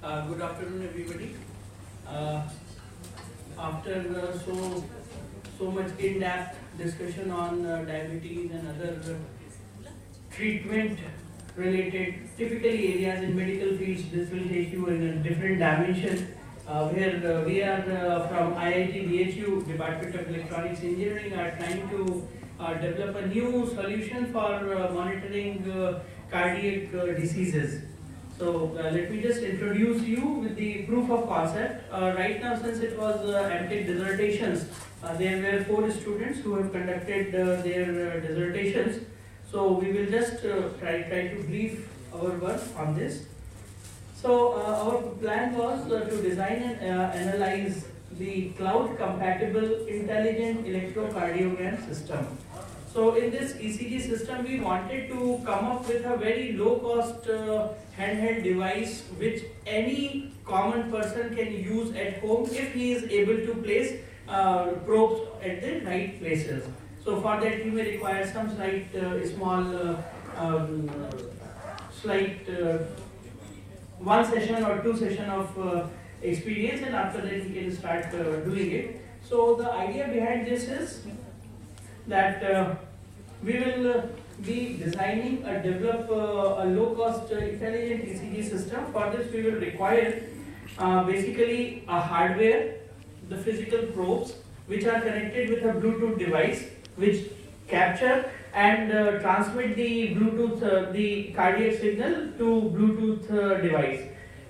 Good afternoon, everybody. Uh, after so much in-depth discussion on diabetes and other treatment-related typically areas in medical fields, this will take you in a different dimension. Where we are from IIT BHU Department of Electronics Engineering are trying to develop a new solution for monitoring cardiac diseases. So let me just introduce you with the proof of concept. Right now, since it was MTech dissertations, there were 4 students who have conducted their dissertations. So we will just try to brief our work on this. So our plan was to design and analyze the cloud-compatible intelligent electrocardiogram system. So in this ECG system, we wanted to come up with a very low-cost handheld device which any common person can use at home if he is able to place probes at the right places. So for that, you may require some slight one session or 2 session of experience, and after that you can start doing it. So the idea behind this is that we will be designing a low-cost intelligent ECG system. For this we will require basically a hardware, the physical probes which are connected with a Bluetooth device which capture and transmit the Bluetooth, the cardiac signal to Bluetooth device.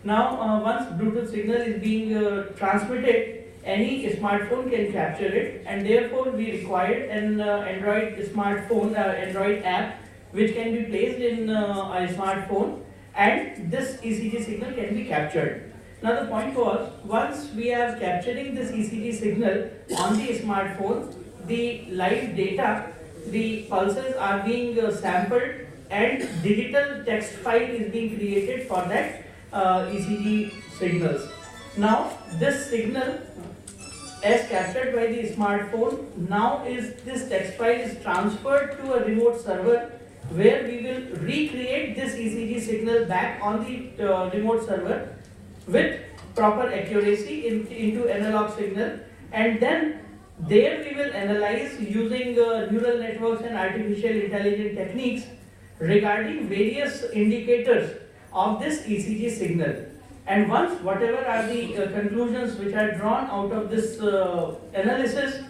Now, once Bluetooth signal is being transmitted, any smartphone can capture it, and therefore we required an Android smartphone, Android app, which can be placed in a smartphone, and this ECG signal can be captured. Now, the point was, once we are capturing this ECG signal on the smartphone, the live data, the pulses are being sampled and digital text file is being created for that ECG signals. Now this signal as captured by the smartphone, now this text file is transferred to a remote server where we will recreate this ECG signal back on the remote server with proper accuracy into analog signal, and then there we will analyze using neural networks and artificial intelligence techniques regarding various indicators of this ECG signal. And once whatever are the conclusions which are drawn out of this analysis,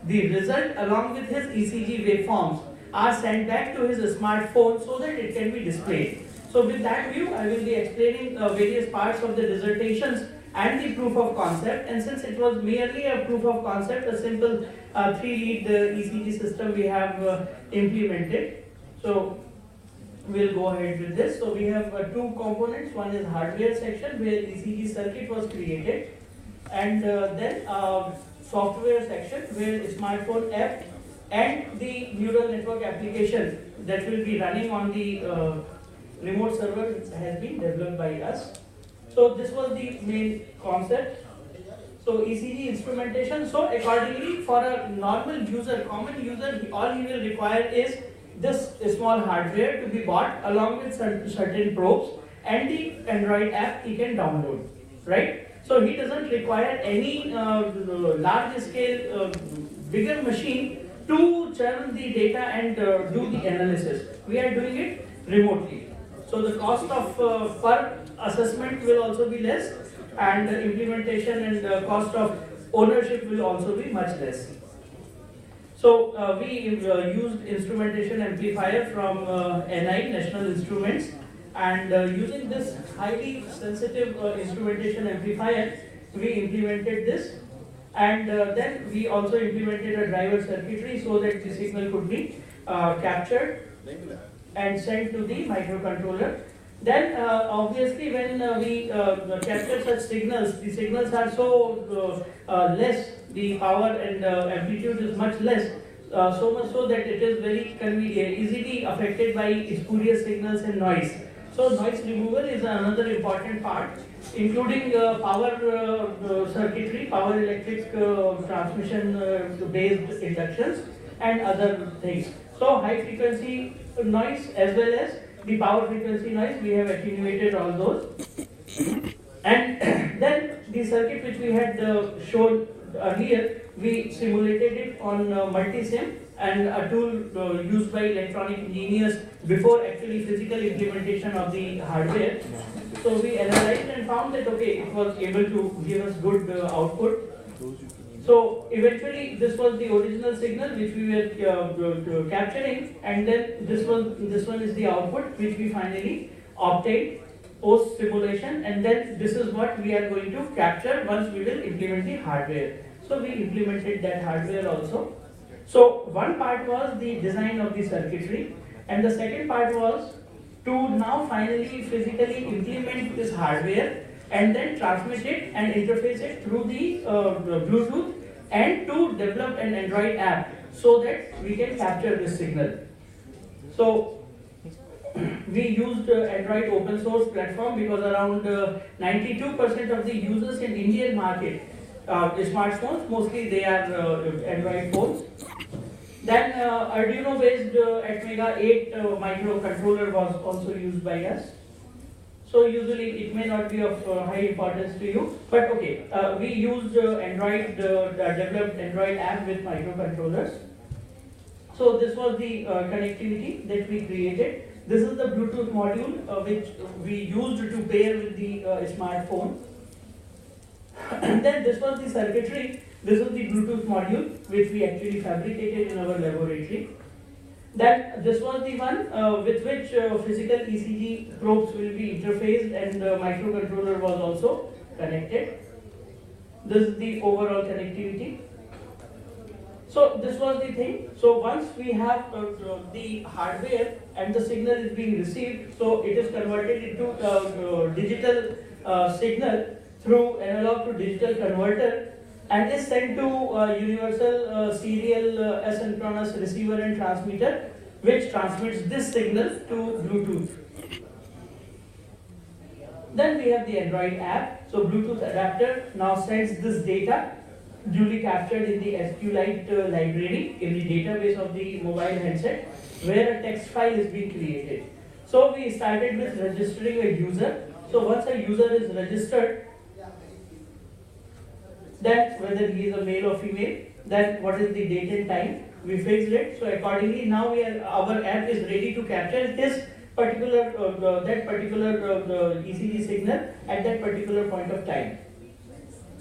the result along with his ECG waveforms are sent back to his smartphone so that it can be displayed. So with that view, I will be explaining various parts of the dissertations and the proof of concept. And since it was merely a proof of concept, a simple 3-lead ECG system we have implemented. So we'll go ahead with this. So we have 2 components. One is hardware section where ECG circuit was created, and then software section where smartphone app and the neural network application that will be running on the remote server has been developed by us. So this was the main concept. So ECG instrumentation. So accordingly, for a normal user, common user, all he will require is this small hardware to be bought along with certain probes and the Android app he can download, right? So he doesn't require any large scale, bigger machine to churn the data and do the analysis. We are doing it remotely. So the cost of per assessment will also be less, and implementation and cost of ownership will also be much less. So we used instrumentation amplifier from NI, National Instruments, and using this highly sensitive instrumentation amplifier, we implemented this, and then we also implemented a driver circuitry so that the signal could be captured and sent to the microcontroller. Then obviously when we capture such signals, the signals are so less, the power and amplitude is much less, so much so that it is very convenient, easily affected by spurious signals and noise. So noise removal is another important part, including power circuitry, power electric transmission based inductions and other things. So high frequency noise as well as the power frequency noise, we have attenuated all those. And then the circuit which we had shown earlier, we simulated it on multisim, and a tool used by electronic engineers before actually physical implementation of the hardware. So we analyzed and found that okay, it was able to give us good output. So eventually this was the original signal which we were capturing, and then this one is the output which we finally obtained post simulation, and then this is what we are going to capture once we will implement the hardware. So we implemented that hardware also. So one part was the design of the circuitry, and the second part was to now finally physically implement this hardware and then transmit it and interface it through the Bluetooth, and to develop an Android app so that we can capture this signal. So we used Android open source platform because around 92% of the users in Indian market, smartphones, mostly they are Android phones. Then Arduino based Atmega 8 microcontroller was also used by us. So usually it may not be of high importance to you, but okay, we used Android, developed Android app with microcontrollers. So this was the connectivity that we created. This is the Bluetooth module which we used to pair with the smartphone. And then this was the circuitry. This is the Bluetooth module which we actually fabricated in our laboratory. Then this was the one with which physical ECG probes will be interfaced, and the microcontroller was also connected. This is the overall connectivity. So this was the thing. So once we have the hardware and the signal is being received, so it is converted into digital signal through analog to digital converter, and is sent to universal serial asynchronous receiver and transmitter, which transmits this signal to Bluetooth. Then we have the Android app. So Bluetooth adapter now sends this data duly captured in the SQLite library in the database of the mobile handset, where a text file is being created. So we started with registering a user. So once a user is registered, then whether he is a male or female, then what is the date and time, we fixed it. So accordingly now our app is ready to capture his particular ECG signal at that particular point of time.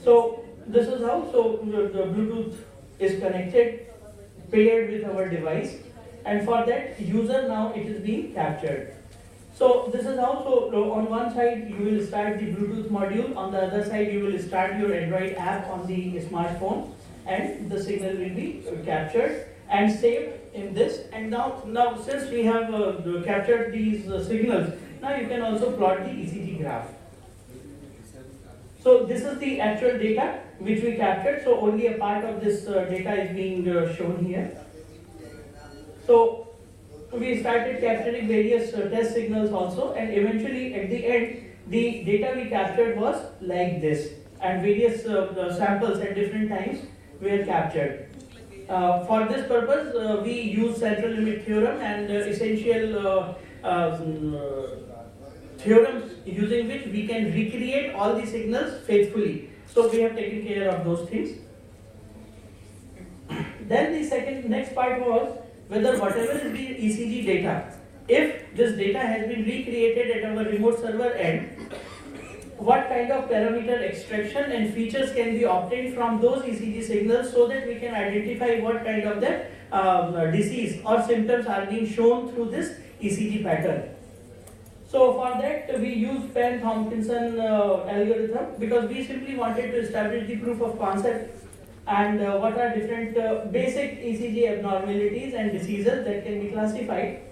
So this is how the Bluetooth is connected, paired with our device, and for that user now it is being captured. So this is how, so on one side you will start the Bluetooth module, on the other side you will start your Android app on the smartphone, and the signal will be captured and saved in this. And now since we have captured these signals, now you can also plot the ECG graph. So this is the actual data which we captured, so only a part of this data is being shown here. So we started capturing various test signals also, and eventually at the end the data we captured was like this, and various samples at different times were captured. For this purpose we use central limit theorem and essential theorems using which we can recreate all the signals faithfully. So we have taken care of those things. Then the next part was whether whatever is the ECG data, if this data has been recreated at our remote server end, what kind of parameter extraction and features can be obtained from those ECG signals, so that we can identify what kind of the disease or symptoms are being shown through this ECG pattern. So for that we used Pan-Thompkinson algorithm, because we simply wanted to establish the proof of concept and what are different basic ECG abnormalities and diseases that can be classified.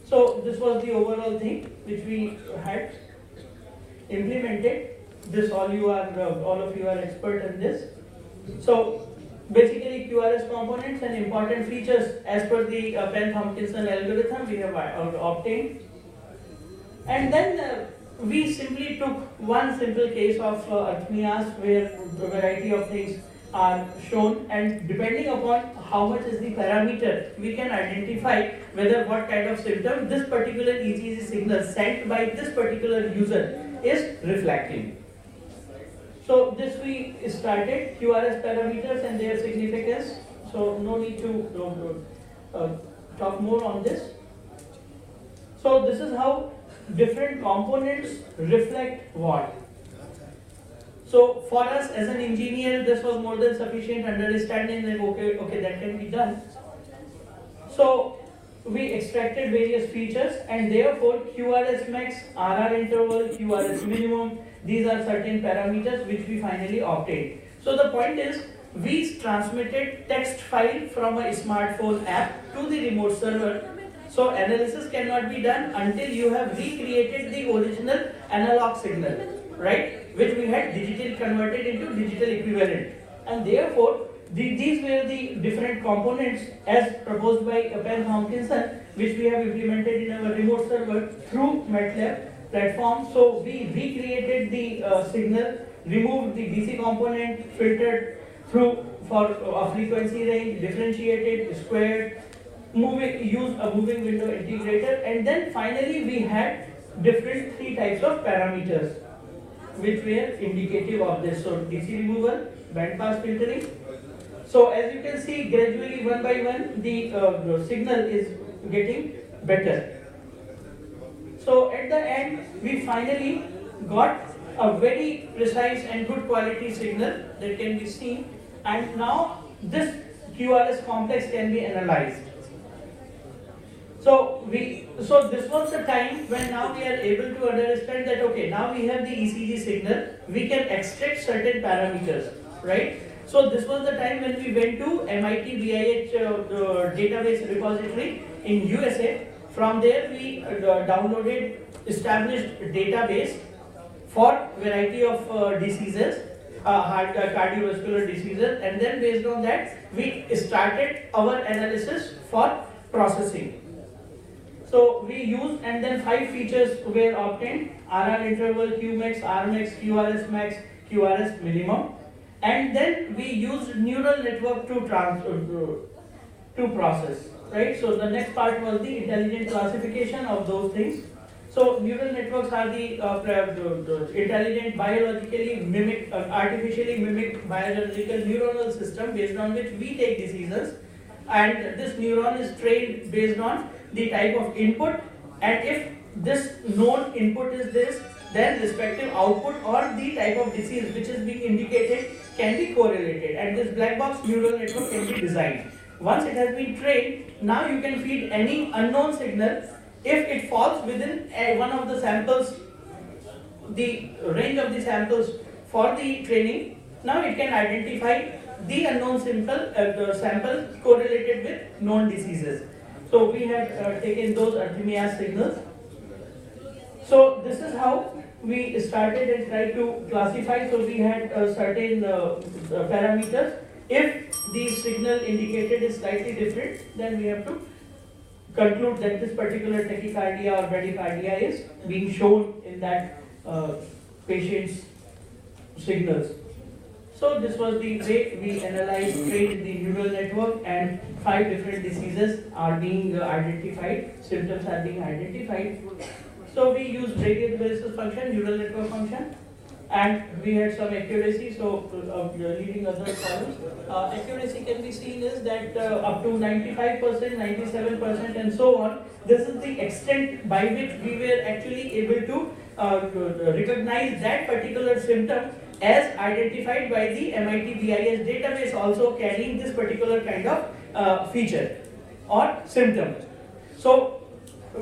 So this was the overall thing which we had implemented. This all of you are expert in this. So basically QRS components and important features as per the Pan-Thompkinson algorithm we have obtained. And then we simply took one simple case of arrhythmias where a variety of things are shown, and depending upon how much is the parameter, we can identify whether what kind of symptom this particular ECG signal sent by this particular user is reflecting. So this we started QRS parameters and their significance. So no need to talk more on this. So this is how different components reflect what. So for us as an engineer, this was more than sufficient understanding that okay, that can be done. So we extracted various features and therefore QRS max, RR interval, QRS minimum, these are certain parameters which we finally obtained. So the point is, we transmitted text file from a smartphone app to the remote server. So analysis cannot be done until you have recreated the original analog signal, right? Which we had digitally converted into digital equivalent. And therefore, these were the different components as proposed by Ben Hopkinson, which we have implemented in our remote server through MATLAB platform. So we recreated the signal, removed the DC component, filtered through for a frequency range, differentiated, squared, used a moving window integrator, and then finally we had different three types of parameters which were indicative of this. So DC removal, band pass filtering. So as you can see, gradually one by one the signal is getting better. So at the end we finally got a very precise and good quality signal that can be seen, and now this QRS complex can be analyzed. So this was the time when now we are able to understand that okay, now we have the ECG signal, we can extract certain parameters, right? So this was the time when we went to MIT BIH database repository in USA. From there we downloaded established database for variety of diseases, heart cardiovascular diseases, and then based on that we started our analysis for processing. So we used, and then 5 features were obtained: RR interval, Qmax, Rmax, QRS max, QRS minimum, and then we used neural network to process, right? So the next part was the intelligent classification of those things. So neural networks are the intelligent, biologically artificially mimicked biological neuronal system based on which we take decisions, and this neuron is trained based on the type of input, and if this known input is this, then respective output or the type of disease which is being indicated can be correlated, and this black box neural network can be designed. Once it has been trained, now you can feed any unknown signal. If it falls within one of the samples, the range of the samples for the training, now it can identify the unknown sample correlated with known diseases. So we had taken those arrhythmias signals. So this is how we started and tried to classify. So we had certain parameters. If the signal indicated is slightly different, then we have to conclude that this particular tachycardia or bradycardia is being shown in that patient's signals. So this was the way we analyzed, trained the neural network, and 5 different diseases are being identified, symptoms are being identified. So we used gradient basis function, neural network function, and we had some accuracy, so leading other columns. Accuracy can be seen is that up to 95%, 97% and so on. This is the extent by which we were actually able to recognize that particular symptom as identified by the MIT BIS database, also carrying this particular kind of feature or symptom. So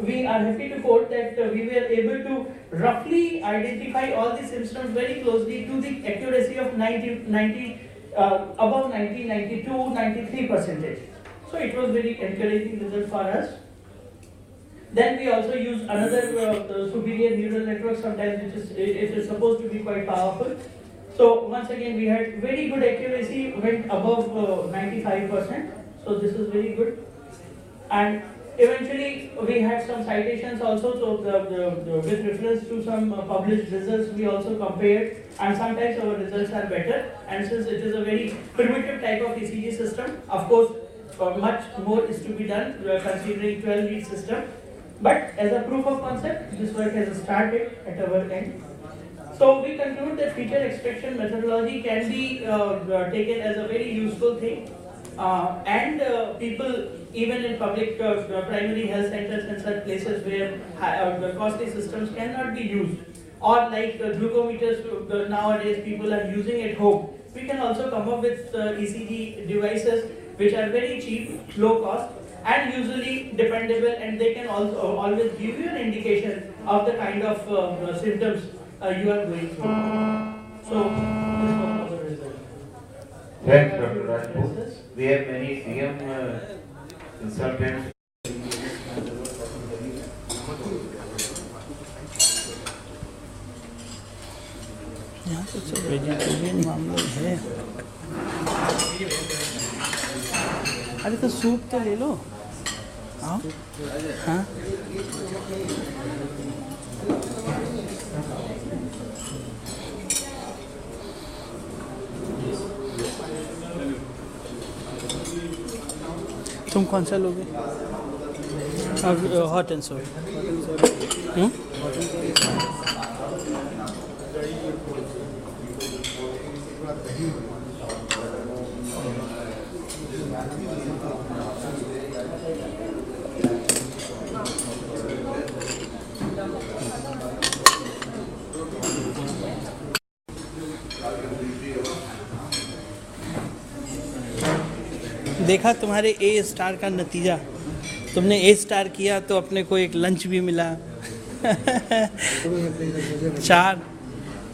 we are happy to quote that we were able to roughly identify all the symptoms very closely to the accuracy of above 90, 92, 93%. So it was very encouraging result for us. Then we also use another superior neural network sometimes, which is supposed to be quite powerful. So once again we had very good accuracy, went above 95%. So this is very good. And eventually we had some citations also, so with reference to some published results we also compared, and sometimes our results are better. And since it is a very primitive type of ECG system, of course much more is to be done considering 12 lead system. But as a proof of concept, this work has started at our end. So we conclude that feature extraction methodology can be taken as a very useful thing, and people even in public primary health centers and such places where the costly systems cannot be used, or like glucometers nowadays people are using at home. We can also come up with ECG devices which are very cheap, low cost, and usually dependable, and they can also always give you an indication of the kind of symptoms you are going through. So, this was the result. Thanks, Dr. Rajput. We have many DM consultants. यहाँ तो सब vegetarian मामले है। अरे तो soup तो ले लो। हाँ हाँ तुम कौन सा लोगे? अब हॉट एंड सोल। देखा तुम्हारे ए स्टार का नतीजा। तुमने ए स्टार किया तो अपने को एक लंच भी मिला। 4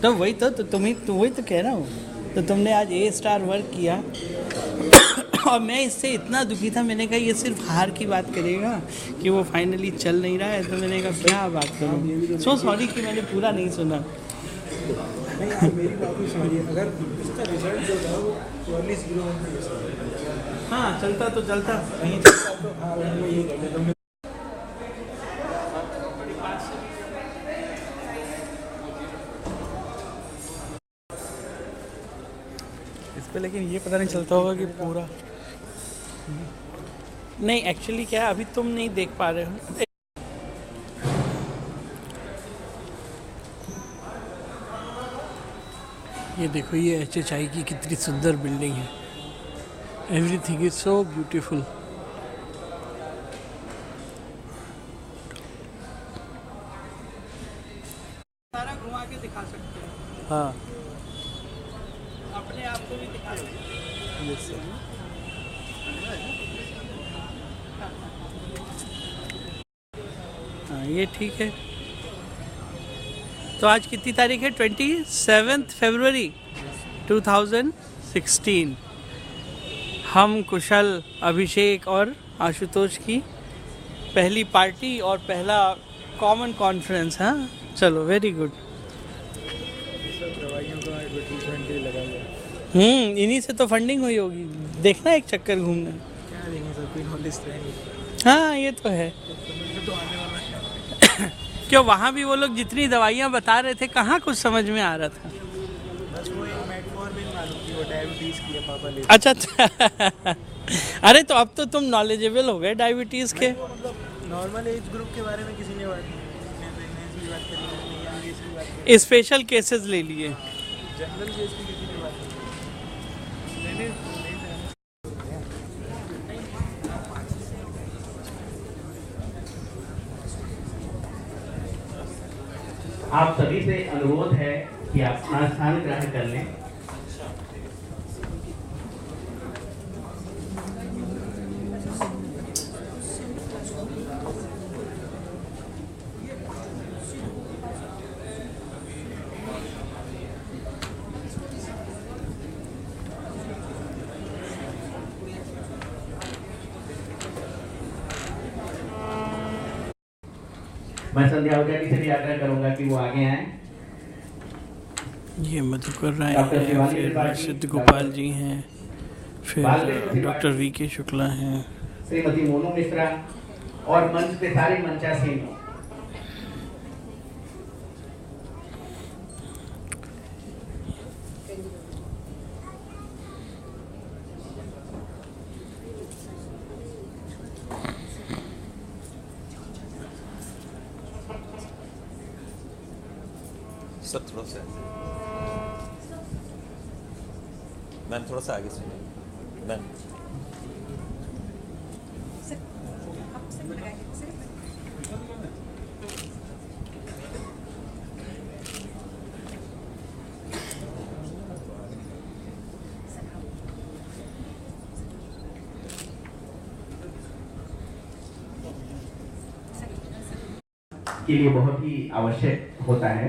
तो वही तो वही तो कह रहा हूँ। तो तुमने आज ए स्टार वर्क किया और मैं इससे इतना दुखी था। मैंने कहा ये सिर्फ हार की बात करेगा कि वो फाइनली चल नहीं रहा है। तो मैंने कहा क्या बात करूँ। सो सॉरी कि मैंने पूरा नहीं सुना। नहीं मेरी बात भी सुनिए, अगर इसका रिजल्ट जो था वो अर्ली 0 हाँ चलता तो चलता नहीं चलता तो हाँ वो ये कहते तुमने इस पे। लेकिन ये पता नहीं चलता होगा कि पूरा नहीं। एक्चुअली क्या है, अभी तुम नहीं देख पा रहे हो। ये देखो ये HHI की कितनी सुंदर बिल्डिंग है। Everything is so beautiful. सारा घुमा के दिखा सकते हैं। हाँ अपने आप को भी दिखा सकते हैं। Yes sir. हाँ ये ठीक है। तो आज कितनी तारीख है? 27 फरवरी 2016। हम कुशल, अभिषेक और आशुतोष की पहली पार्टी और पहला कॉमन कॉन्फ्रेंस। हाँ चलो वेरी गुड। दवाइयों का एडवर्टीजमेंट के लिए लगा हुआ। इन्हीं से तो फंडिंग हुई होगी। देखना एक चक्कर घूमना। क्या देंगे सर, कोई नॉलेज तो है नहीं। हाँ ये तो है। तो आने वाला है। क्यों वहाँ भी वो लोग जितनी दवाइयाँ बता रहे थे कहाँ कुछ समझ में आ रहा था। बस वो एक मेटफॉर्मिन मालूम थी, वो डायबिटीज़ की है पापा ले। अच्छा अरे तो अब तो तुम नॉलेजेबल हो गए डायबिटीज़ के। मतलब नॉर्मल एज ग्रुप के बारे में किसी ने बात नहीं, प्रेगनेंसी की बात करी, यंग एज की बात करी, स्पेशल केसेस ले लिए। जनरल केस की किसी ने बात नहीं। आप सभी से अनुरोध है कि आप अपना स्थान ग्रहण कर लें। मैं संध्या आहुजानी से भी आग्रह करूंगा कि वो आगे आए। ये मधुकर राय हैं, फिर सिद्ध गोपाल जी हैं, फिर डॉक्टर VK शुक्ला हैं, श्रीमती मोनू मिश्रा और मंच पे सारे मंचासीन। सर थोड़ा सा मैम, थोड़ा सा आगे से मैम। के लिए बहुत ही आवश्यक होता है।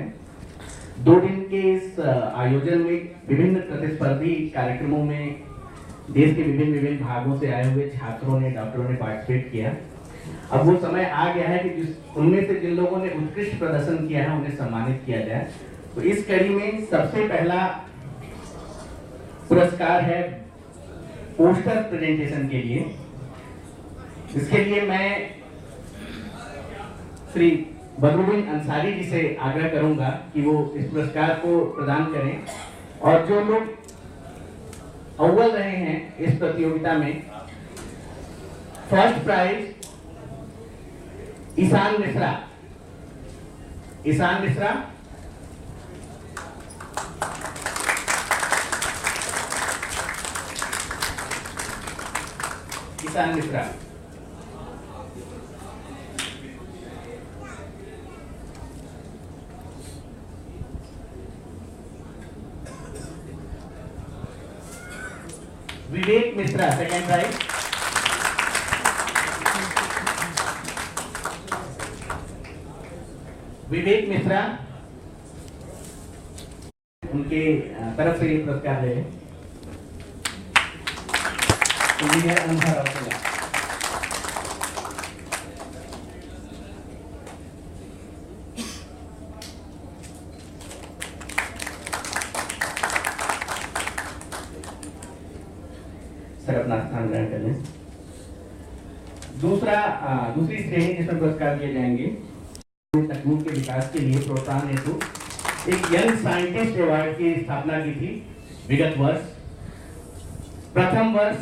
2 दिन के इस आयोजन में विभिन्न प्रतिस्पर्धी कार्यक्रमों में देश के विभिन्न भागों से आए हुए छात्रों ने, डॉक्टरों ने पार्टिसिपेट किया। अब वो समय आ गया है कि उनमें से जिन लोगों ने उत्कृष्ट प्रदर्शन किया है उन्हें सम्मानित किया जाए। तो इस कड़ी में सबसे पहला पुरस्कार है पोस्टर प्रेजेंटेशन के लिए। इसके लिए मैं श्री बदरुद्दीन अंसारी जी से आग्रह करूंगा कि वो इस पुरस्कार को प्रदान करें। और जो लोग अव्वल रहे हैं इस प्रतियोगिता में, फर्स्ट प्राइज ईशान मिश्रा। ईशान मिश्रा, ईशान मिश्रा। विवेक मिश्रा, सेकेंड प्राइज। विवेक मिश्रा, उनके तरफ से ये पुरस्कार ले। इंजीनियर अनहर रौतेला। सर अपना स्थान ग्रहण कर लें। दूसरी श्रेणी जिसमें पुरस्कार दिए जाएंगे, तकनीक के विकास के लिए प्रोत्साहन हेतु एक यंग साइंटिस्ट अवार्ड की स्थापना की थी विगत वर्ष। प्रथम वर्ष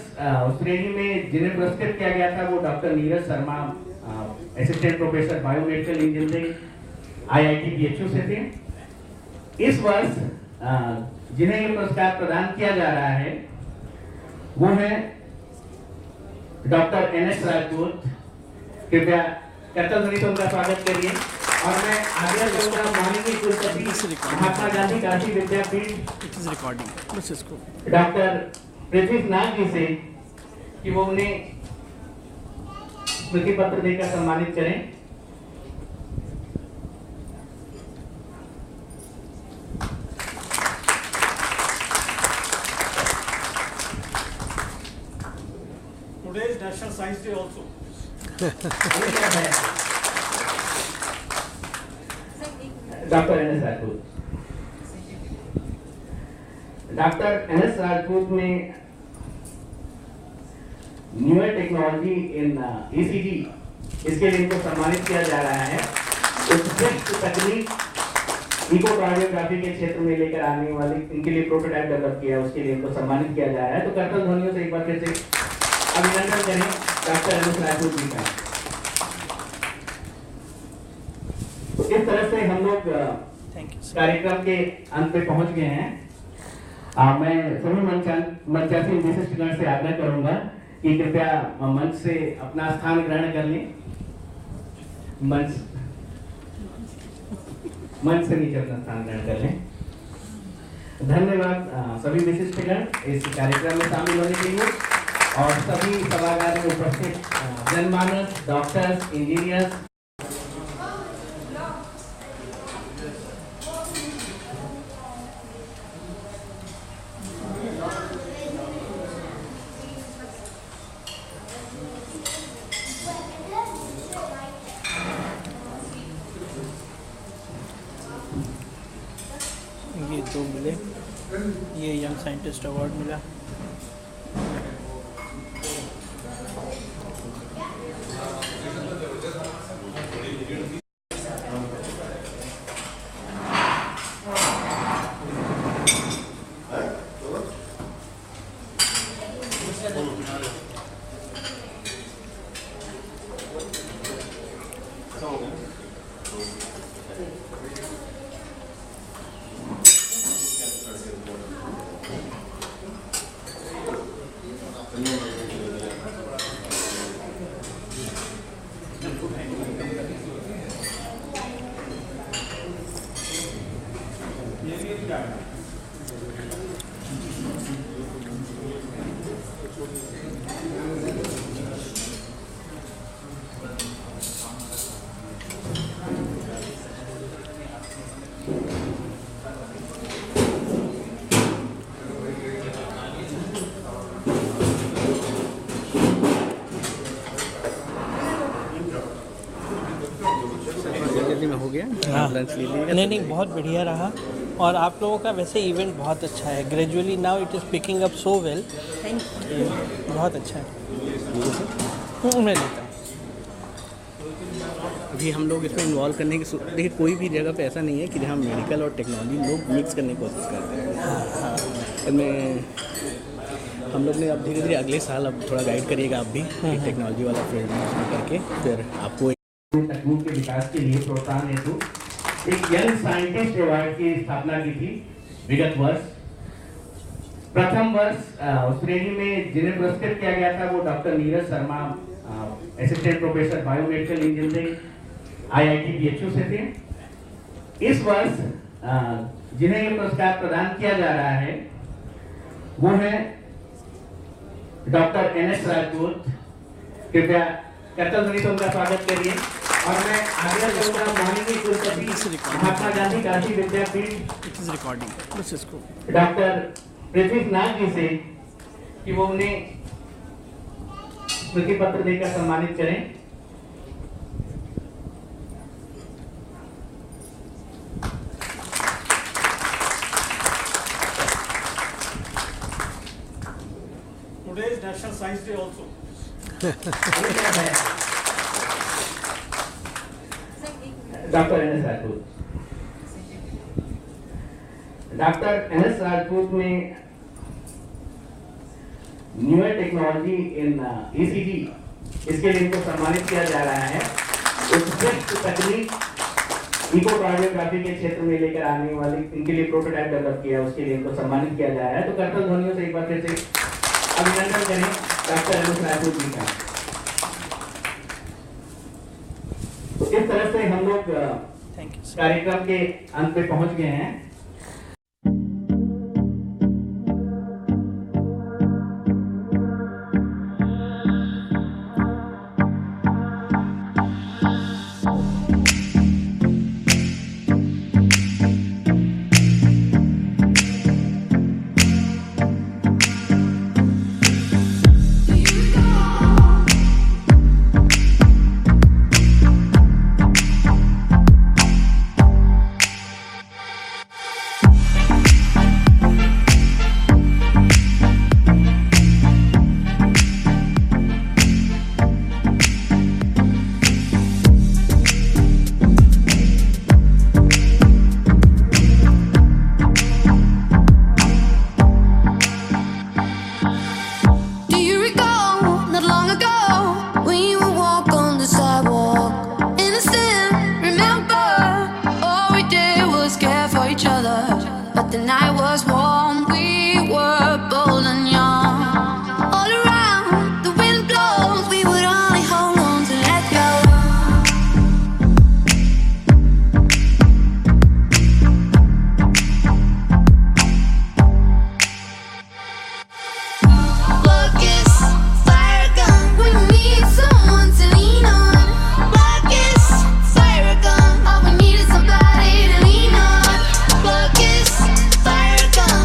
श्रेणी में जिन्हें पुरस्कृत किया गया था वो doctor Neeraj Sharma, assistant professor biomedical engineering, IIT BHU से थे। इस वर्ष जिन्हें ये पुरस्कार प्रदान किया जा रहा है वो है डॉक्टर NS राजपूत। कृपया करतल ध्वनि से उनका स्वागत करिए। और मैं आग्रह करूंगा माननीय कुलपति महात्मा गांधी काशी विद्यापीठ डॉक्टर पृथ्वीनाथ जी से कि वो उन्हें स्मृति पत्र देकर सम्मानित करें। Today is National Science Day also. Doctor NS Rajput. Doctor NS Rajput में न्यूअर टेक्नोलॉजी इन ECG, इसके लिए इनको सम्मानित किया जा रहा है। उत्कृष्ट तकनीक इकोकार्डियोग्राफी के क्षेत्र में लेकर आने वाली इनके लिए प्रोटोटाइप डेवलप किया, उसके लिए इनको सम्मानित किया जा रहा है। तो करतल ध्वनियों से एक बार फिर से अभिनंदन करें डॉक्टर NS राजपूत जी का। तो इस तरह से हम लोग कार्यक्रम के अंत पे पहुंच गए हैं। मैं सभी मंचासीन विशिष्टगण से आग्रह करूंगा कि कृपया मंच से अपना स्थान ग्रहण कर लें। मंच से नीचे अपना स्थान ग्रहण कर लें। धन्यवाद सभी विशिष्टगण इस कार्यक्रम में शामिल होने के लिए और सभी सभागार में उपस्थित जनमानस, डॉक्टर्स, इंजीनियर्स। ये 2 मिले, ये यंग साइंटिस्ट अवार्ड मिला। हो गया हाँ। लंच ले लिया। नहीं बहुत बढ़िया रहा और आप लोगों का वैसे इवेंट बहुत अच्छा है। Gradually now it is picking up so well. बहुत अच्छा है। मैं लेता हूँ। अभी हम लोग इसमें इन्वॉल्व करने की देखिए कोई भी जगह पे ऐसा नहीं है कि जहाँ मेडिकल और टेक्नोलॉजी लोग मिक्स करने की कोशिश करते हैं। इसमें हम लोग ने अब धीरे धीरे अगले साल अब थोड़ा गाइड करिएगा आप भी टेक्नोलॉजी वाला फील्ड में उसमें करके फिर आपको तकनीक के विकास के लिए प्रोत्साहन हेतु एक यंग साइंटिस्ट अवार्ड की स्थापना की थी विगत वर्ष। प्रथम वर्ष श्रेणी में जिन्हें पुरस्कृत किया गया था वो doctor Neeraj Sharma, assistant professor biomedical engineering IIT BHU से थे। इस वर्ष जिन्हें ये पुरस्कार प्रदान किया जा रहा है वो है डॉक्टर NS राजपूत। कृपया करतल ध्वनि से उनका स्वागत करिए। और मैं आगे करूंगा माननीय कुलपति महात्मा गांधी काशी विद्यापीठ डॉक्टर पृथ्वीनाथ जी से कि वो उन्हें स्मृति पत्र देकर सम्मानित करें। Today is National Science Day also. Doctor NS Rajput. Doctor NS Rajput में न्यूअर टेक्नोलॉजी इन ECG इसके लिए इनको सम्मानित किया जा रहा है। उत्कृष्ट तकनीक इकोकार्डियोग्राफी के क्षेत्र में लेकर आने वाली इनके लिए प्रोटोटाइप डेवलप किया, उसके लिए इनको सम्मानित किया जा रहा है। तो करतल ध्वनियों से एक बार फिर से अभिनंदन करें डॉक्टर NS राजपूत जी का। तो इस तरह से हम लोग कार्यक्रम के अंत पे पहुंच गए हैं। Fire gun.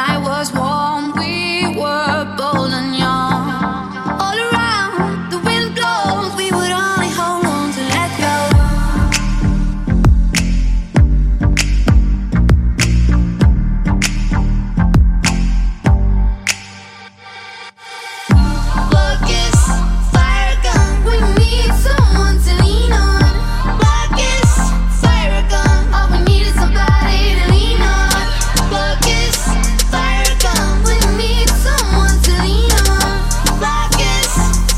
night was warm, we were bold and young. All around, the wind blows, we would only hold on to let go. Focus, fire gun, we need someone to lean on. Focus, fire gun, all we need is somebody to lean on. Focus, fire gun, we need someone to lean on. Focus,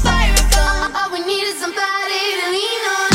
fire gun, all we need is somebody to lean on.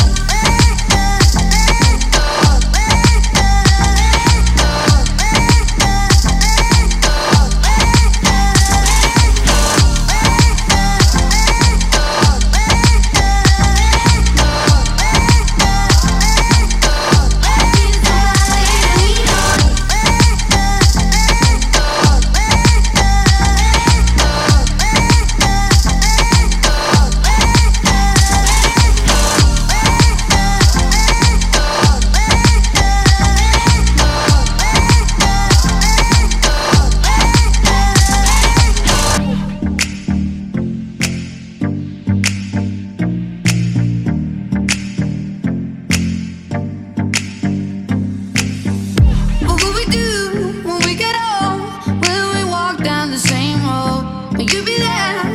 What will we do when we get old? Will we walk down the same road? Will you be there